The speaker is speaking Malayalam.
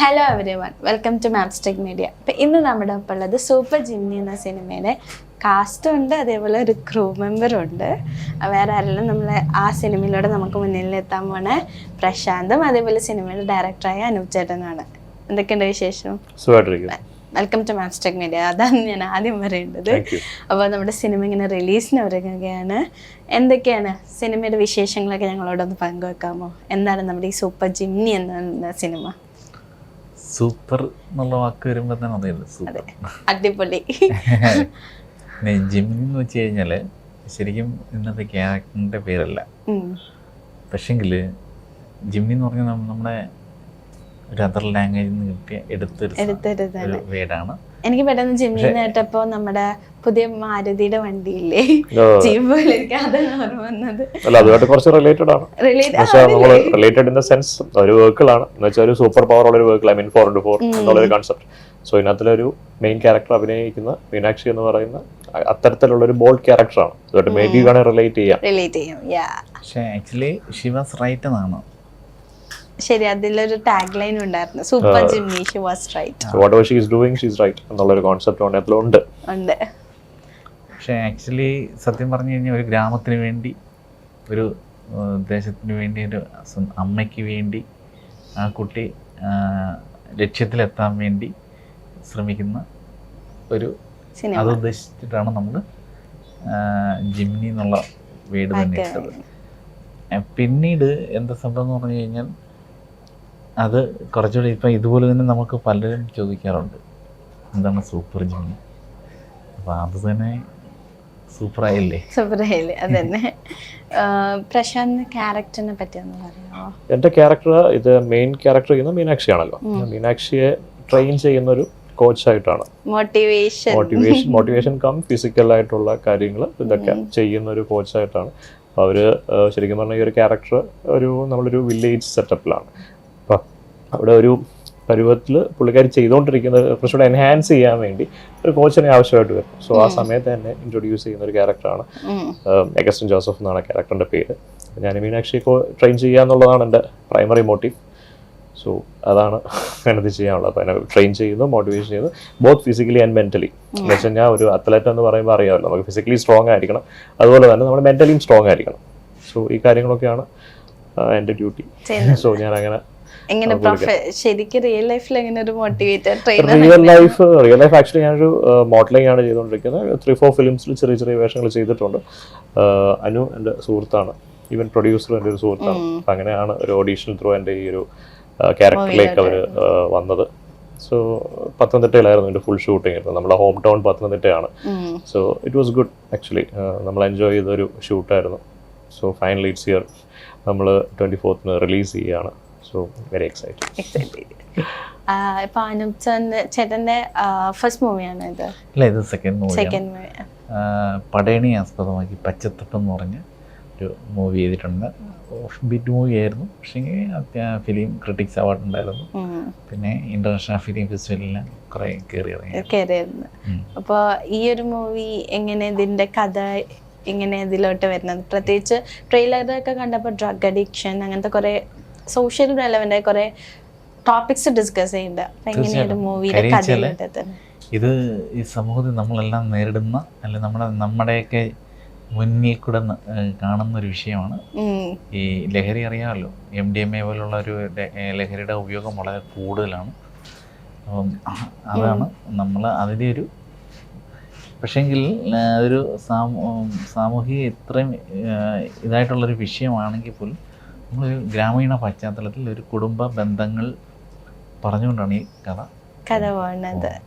Hello everyone, welcome to Mapstick Media. അപ്പം ഇന്ന് നമ്മുടെ ഒപ്പം ഉള്ളത് സൂപ്പർ ജിംനി എന്ന സിനിമയുടെ കാസ്റ്റും ഉണ്ട്, അതേപോലെ ഒരു ക്രൂ മെമ്പറും ഉണ്ട്. വേറെ ആരെല്ലാം നമ്മൾ ആ സിനിമയിലൂടെ നമുക്ക് മുന്നിലെത്താൻ പോണ പ്രശാന്തും അതേപോലെ സിനിമയുടെ ഡയറക്ടറായ അനൂപ് ചേട്ടനാണ്. എന്തൊക്കെയുണ്ട് വിശേഷം? Welcome to Mapstick Media. അതാണ് ഞാൻ ആദ്യം പറയേണ്ടത്. അപ്പോൾ നമ്മുടെ സിനിമ ഇങ്ങനെ റിലീസിന് ഒരുങ്ങുകയാണ്. എന്തൊക്കെയാണ് സിനിമയുടെ വിശേഷങ്ങളൊക്കെ ഞങ്ങളോടൊന്ന് പങ്കുവെക്കാമോ? എന്താണ് നമ്മുടെ ഈ സൂപ്പർ ജിംനി എന്ന സിനിമ? സൂപ്പർ എന്നുള്ള വാക്ക് വരുമ്പോൾ തന്നെ അറിയില്ല, സൂപ്പർ അടിപൊളി. ജിംനി എന്ന് വെച്ച് കഴിഞ്ഞാൽ ശരിക്കും ഇന്നത്തെ ക്യാരക്ടറിൻ്റെ പേരല്ല, പക്ഷെങ്കിൽ ജിംനി എന്ന് പറഞ്ഞാൽ നമ്മുടെ ഒരു അതർ ലാംഗ്വേജിൽ നിന്ന് കിട്ടിയ എടുത്തൊരു വേർഡാണ്. എനിക്ക് പെട്ടെന്ന് ജിംനി കേട്ടപ്പോ നമ്മുടെ പുതിയ മാരുതിയുടെ വണ്ടിയില്ലേ, ജീപ്പിലേക്ക് അതാണ് ഓർമ്മ വന്നത്. അതുമായിട്ട് കുറച്ച് റിലേറ്റഡ് ആണ്. നമ്മൾ റിലേറ്റഡ് ഇൻ ദ സെൻസ് ഒരു വെഹിക്കിൾ ആണ് എന്ന് വെച്ചാൽ ഒരു സൂപ്പർ പവർ ഉള്ള ഒരു വെഹിക്കിൾ, 4x4 എന്നുള്ള ഒരു കോൺസെപ്റ്റ്. സോ ഇതിനകത്തിലൊരു മെയിൻ ക്യാരക്ടർ അഭിനയിക്കുന്ന മീനാക്ഷി എന്ന് പറയുന്ന അത്തരത്തിലുള്ള ഒരു ബോൾഡ് ക്യാരക്ടറാണ്. അതുകൊണ്ട് മേ ബി വേണേൽ റിലേറ്റ് ചെയ്യാം. പക്ഷേ ആക്ച്വലി ഷി വാസ് റൈറ്റ് എന്നാണ്. ശരി, അതിലൊരു ടാഗ് ലൈൻ ഉണ്ടായിരുന്നു, super Jimny she was right. whatever she is doing she is right എന്നുള്ള ഒരു കോൺസെപ്റ്റ് ഉണ്ട്. പക്ഷേ ആക്ച്വലി സത്യം പറഞ്ഞു കഴിഞ്ഞാൽ ഒരു ഗ്രാമത്തിന് വേണ്ടി, ഒരു ദേശത്തിന് വേണ്ടി, ഒരു അമ്മയ്ക്ക് വേണ്ടി ആ കുട്ടി ലക്ഷ്യത്തിലെത്താൻ വേണ്ടി ശ്രമിക്കുന്ന ഒരു അത് ഉദ്ദേശിച്ചിട്ടാണ് നമ്മൾ ജിംനി എന്നുള്ള വേർഡ് തന്നെ ഇട്ടത്. പിന്നീട് എന്താ സംഭവം എന്ന് പറഞ്ഞു കഴിഞ്ഞാൽ അത് കുറച്ചുകൂടി ഇപ്പം ഇതുപോലെ തന്നെ നമുക്ക് പലരും ചോദിക്കാറുണ്ട് എന്താണ് സൂപ്പർ ജിംനി. അപ്പം അത് തന്നെ സൂപ്പറായില്ലേ? അതന്നെ. പ്രശാന്ത് ക്യാരക്ടറിനെ പറ്റി ഒന്ന് പറയാമോ? എൻ്റെ ക്യാരക്ടർ ഇത് മെയിൻ ക്യാരക്ടർ ചെയ്യുന്ന മീനാക്ഷി ആണല്ലോ. മീനാക്ഷിയെ ട്രെയിൻ ചെയ്യുന്ന ഒരു കോച്ചായിട്ടാണ്. മോട്ടിവേഷൻ കം ഫിസിക്കൽ ആയിട്ടുള്ള കാര്യങ്ങൾ ഇതൊക്കെ ചെയ്യുന്ന ഒരു കോച്ചായിട്ടാണ്. അപ്പോൾ അവർ ശരിക്കും പറഞ്ഞാൽ ഈ ഒരു ക്യാരക്ടർ നമ്മളൊരു വില്ലേജ് സെറ്റപ്പിലാണ്. അപ്പം അവിടെ ഒരു പരുവത്തിൽ പുള്ളിക്കാരി ചെയ്തുകൊണ്ടിരിക്കുന്നത് കുറച്ചുകൂടെ എൻഹാൻസ് ചെയ്യാൻ വേണ്ടി ഒരു കോച്ചിനെ ആവശ്യമായിട്ട് വരും. സോ ആ സമയത്ത് തന്നെ ഇൻട്രൊഡ്യൂസ് ചെയ്യുന്ന ഒരു ക്യാരക്ടറാണ്. അഗസ്റ്റിൻ ജോസഫ് എന്നാണ് ക്യാരക്ടറിൻ്റെ പേര്. ഞാൻ മീനാക്ഷിയെ ട്രെയിൻ ചെയ്യുക എന്നുള്ളതാണ് എൻ്റെ പ്രൈമറി മോട്ടീവ്. സോ അതാണ് ഞാനത് ചെയ്യാനുള്ളത്. അപ്പോൾ എന്നെ ട്രെയിൻ ചെയ്യുന്നു, മോട്ടിവേഷൻ ചെയ്യുന്നു, ബോത്ത് ഫിസിക്കലി ആൻഡ് മെൻ്റലി. എന്ന് വെച്ച് കഴിഞ്ഞാൽ ഒരു അത്ലറ്റ് എന്ന് പറയുമ്പോൾ അറിയാമല്ലോ, നമുക്ക് ഫിസിക്കലി സ്ട്രോങ് ആയിരിക്കണം, അതുപോലെ തന്നെ നമ്മൾ മെൻ്റലിയും സ്ട്രോങ് ആയിരിക്കണം. സോ ഈ കാര്യങ്ങളൊക്കെയാണ് എൻ്റെ ഡ്യൂട്ടി. സോ ഞാൻ അങ്ങനെ റിയൽ ലൈഫ് ആക്ച്വലി ഞാനൊരു മോഡലിംഗ് ആണ് ചെയ്തുകൊണ്ടിരിക്കുന്നത്. 3-4 ഫിലിംസിൽ ചെറിയ ചെറിയ വേഷങ്ങൾ ചെയ്തിട്ടുണ്ട്. അനു എൻ്റെ സുഹൃത്താണ്, ഈവൻ പ്രൊഡ്യൂസർ എൻ്റെ ഒരു സുഹൃത്താണ്. അപ്പം അങ്ങനെയാണ് ഒരു ഓഡീഷൻ ത്രൂ എൻ്റെ ഈ ഒരു ക്യാരക്ടറിലേക്ക് അവർ വന്നത്. സോ പത്തനംതിട്ടയിലായിരുന്നു എൻ്റെ ഫുൾ ഷൂട്ടിംഗ് ആയിരുന്നു. നമ്മുടെ ഹോം ടൗൺ പത്തനംതിട്ടയാണ്. So it was good actually. നമ്മൾ എൻജോയ് ചെയ്തൊരു ഷൂട്ടായിരുന്നു. So finally it's here. നമ്മൾ 24th റിലീസ് ചെയ്യുകയാണ്. So very excited. ഇപ്പൊ അനൂപ് ചേട്ടന്റെ ഫസ്റ്റ് മൂവിയാണ് ഇത്? ഇല്ല, ഇത് സെക്കൻഡ് മൂവി. പടയണി ആസ്പദമാക്കി പച്ചത്തട്ടം എന്ന് പറഞ്ഞ ഒരു മൂവി ചെയ്തിട്ടുണ്ട്. ഓഫ് ബീറ്റ് മൂവി ആയിരുന്നു, പക്ഷേ ഫിലിം ക്രിട്ടിക്സ് അവാർഡ് ഉണ്ടായിരുന്നു. പിന്നെ ഇന്റർനാഷണൽ ഫിലിം ഫെസ്റ്റിവലിന് കുറെ കയറിയായിരുന്നു. അപ്പോൾ ഈ ഒരു മൂവി എങ്ങനെ, ഇതിന്റെ കഥ എങ്ങനെ ഇതിലോട്ട് വരുന്നത്? പ്രത്യേകിച്ച് ട്രെയിലറൊക്കെ കണ്ടപ്പോൾ ഡ്രഗ് അഡിക്ഷൻ അങ്ങനത്തെ കുറെ സോഷ്യൽ റെലവൻ്റ് ആയ കുറെ ടോപ്പിക്സ് ഡിസ്കസ് ചെയ്യുന്നുണ്ട്. അപ്പം എങ്ങനെയാണ് മൂവിയുടെ കഥയിലോട്ട്? ഇത് ഈ സമൂഹത്തിൽ നമ്മളെല്ലാം നേരിടുന്ന, അല്ലെ നമ്മുടെയൊക്കെ മുന്നിൽ കൂടെ കാണുന്ന ഒരു വിഷയമാണ്. ഈ ലഹരി അറിയാമല്ലോ, MDMA പോലുള്ള ഒരു ലഹരിയുടെ ഉപയോഗം വളരെ കൂടുതലാണ്. അപ്പം അതാണ് നമ്മൾ അതിൻ്റെ ഒരു, പക്ഷേങ്കിൽ അതൊരു സാമൂഹിക ഇത്രയും ഇതായിട്ടുള്ളൊരു വിഷയമാണെങ്കിൽ പോലും നമ്മളൊരു ഗ്രാമീണ പശ്ചാത്തലത്തിൽ ഒരു കുടുംബ ബന്ധങ്ങൾ പറഞ്ഞുകൊണ്ടാണ് ഈ കഥ പോകുന്നത്.